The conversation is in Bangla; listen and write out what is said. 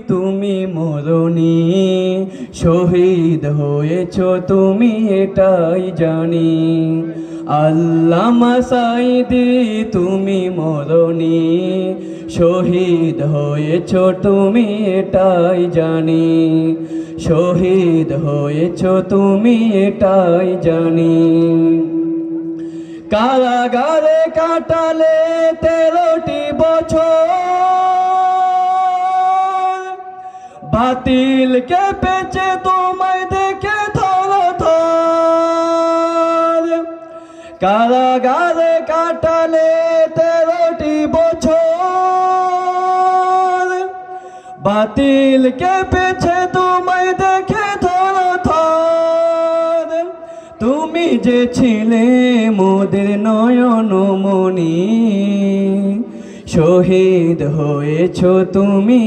তুমি মরনি, শহীদ হয়েছ তুমি এটাই জানি। আল্লামা সাঈদী তুমি মরনি, শহীদ হয়েছ তুমি এটাই জানি। শহীদ হয়েছ তুমি এটাই জানি। কারাগারে কাটালে 13টি বছর, বাতিল কেঁপেছে তোমায় দেখে থরথর। কারাগারে কাটালে 13টি বছর, বাতিল কেঁপেছে তোমায় দেখে থরথর। তুমি যে ছিলে মোদের নয়নমণি, শহীদ হয়েছ তুমি।